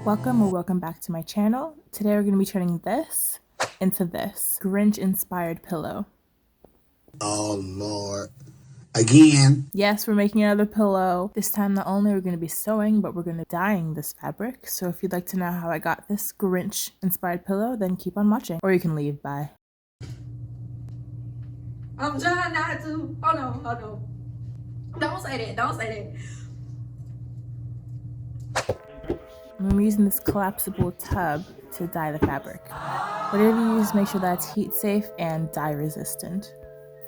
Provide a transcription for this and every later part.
Welcome or welcome back to my channel. Today we're going to be turning this into this Grinch inspired pillow. Oh Lord. Again. Yes, we're making another pillow. This time not only are we going to be sewing, but we're going to be dyeing this fabric. So if you'd like to know how I got this Grinch inspired pillow, then keep on watching. Or you can leave, bye. I'm trying not to. Oh no. Don't say that. Don't say that. I'm using this collapsible tub to dye the fabric. Whatever you use, make sure that's heat safe and dye resistant.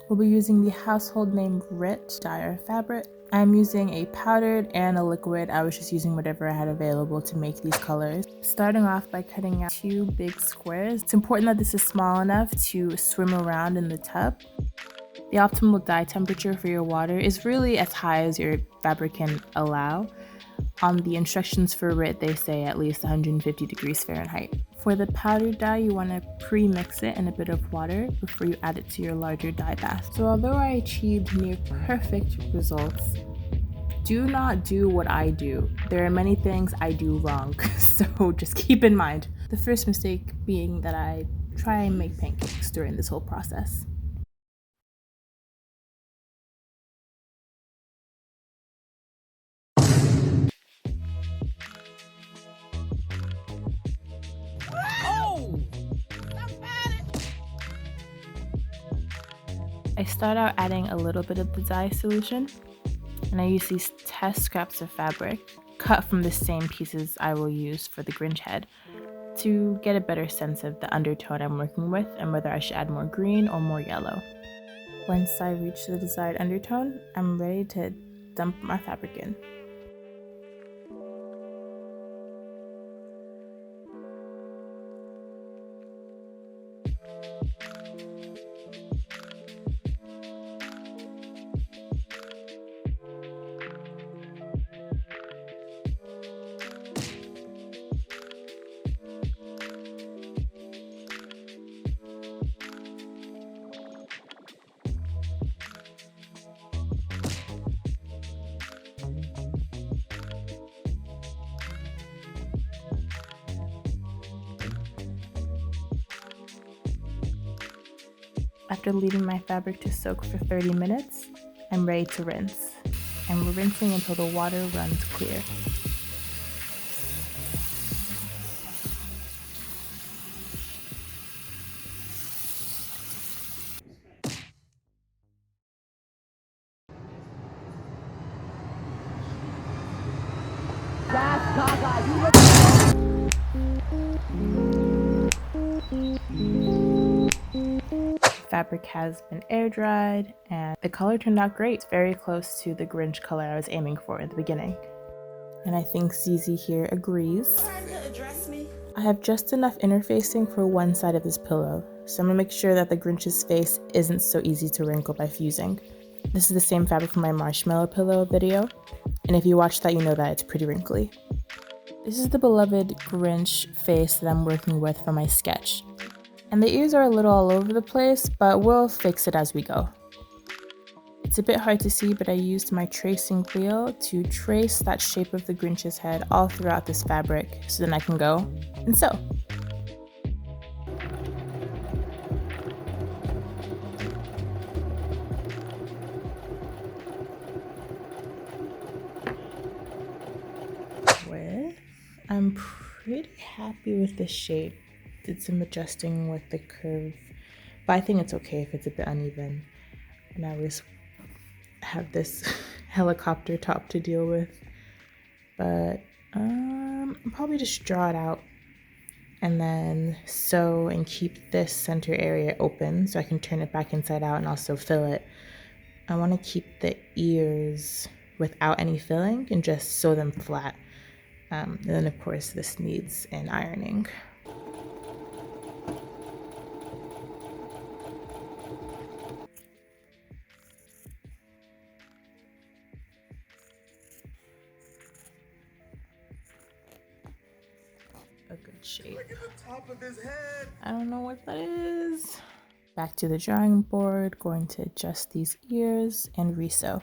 We'll be using the household name Rit dyer fabric. I'm using a powdered and a liquid. I was just using whatever I had available to make these colors. Starting off by cutting out 2 big squares. It's important that this is small enough to swim around in the tub. The optimal dye temperature for your water is really as high as your fabric can allow. On the instructions for Rit, they say at least 150 degrees Fahrenheit. For the powdered dye, you want to pre-mix it in a bit of water before you add it to your larger dye bath. So although I achieved near perfect results, do not do what I do. There are many things I do wrong, so just keep in mind. The first mistake being that I try and make pancakes during this whole process. I start out adding a little bit of the dye solution, and I use these test scraps of fabric cut from the same pieces I will use for the Grinch head to get a better sense of the undertone I'm working with and whether I should add more green or more yellow. Once I reach the desired undertone, I'm ready to dump my fabric in. After leaving my fabric to soak for 30 minutes, I'm ready to rinse. And we're rinsing until the water runs clear. Fabric has been air dried and the color turned out great. It's very close to the Grinch color I was aiming for at the beginning. And I think Zizi here agrees. I have just enough interfacing for one side of this pillow, so I'm gonna make sure that the Grinch's face isn't so easy to wrinkle by fusing. This is the same fabric from my marshmallow pillow video, and if you watch that you know that it's pretty wrinkly. This is the beloved Grinch face that I'm working with for my sketch. And the ears are a little all over the place, but we'll fix it as we go. It's a bit hard to see, but I used my tracing wheel to trace that shape of the Grinch's head all throughout this fabric, so then I can go and sew. I'm pretty happy with the shape. Did some adjusting with the curve, but I think it's okay if it's a bit uneven. And I always have this helicopter top to deal with, but I'll probably just draw it out and then sew and keep this center area open so I can turn it back inside out and also fill it. I want to keep the ears without any filling and just sew them flat. And then of course this needs an ironing. A good shape. Look at the top of his head. I don't know what that is. Back to the drawing board, going to adjust these ears and resew.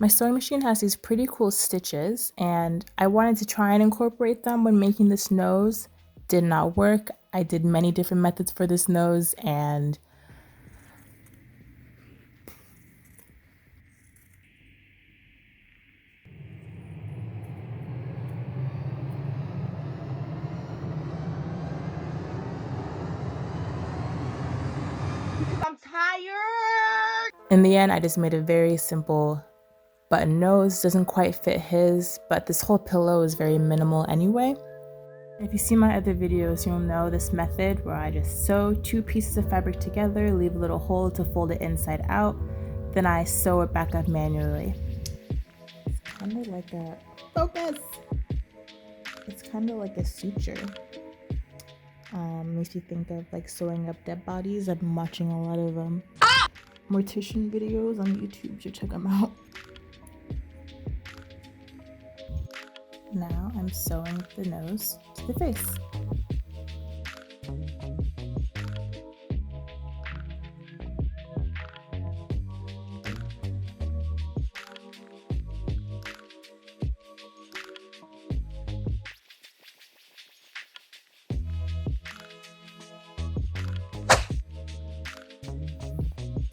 My sewing machine has these pretty cool stitches, and I wanted to try and incorporate them when making this nose. Did not work. I did many different methods for this nose, and I'm tired. in the end, I just made a very simple button nose. Doesn't quite fit his, but this whole pillow is very minimal anyway. If you see my other videos, you'll know this method where I just sew 2 pieces of fabric together, leave a little hole to fold it inside out, then I sew it back up manually. It's kind of like a focus. It's kind of like a suture. Makes you think of like sewing up dead bodies. I've been watching a lot of mortician videos on YouTube, so check them out. Now I'm sewing the nose to the face.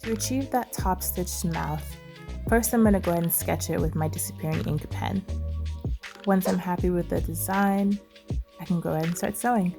To achieve that top stitched mouth, first I'm going to go ahead and sketch it with my disappearing ink pen. Once I'm happy with the design, I can go ahead and start sewing.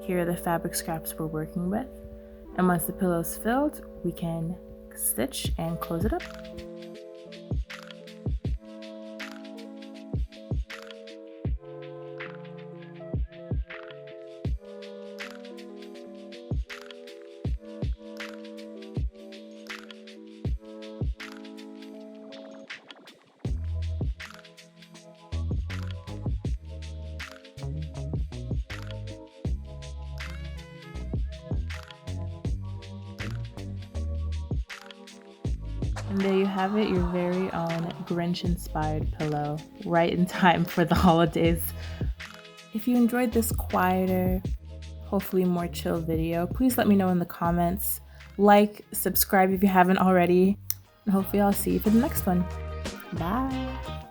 Here are the fabric scraps we're working with, and once the pillow is filled, we can stitch and close it up. And there you have it, your very own Grinch-inspired pillow, right in time for the holidays. If you enjoyed this quieter, hopefully more chill video, please let me know in the comments. Like, subscribe if you haven't already, and hopefully I'll see you for the next one. Bye!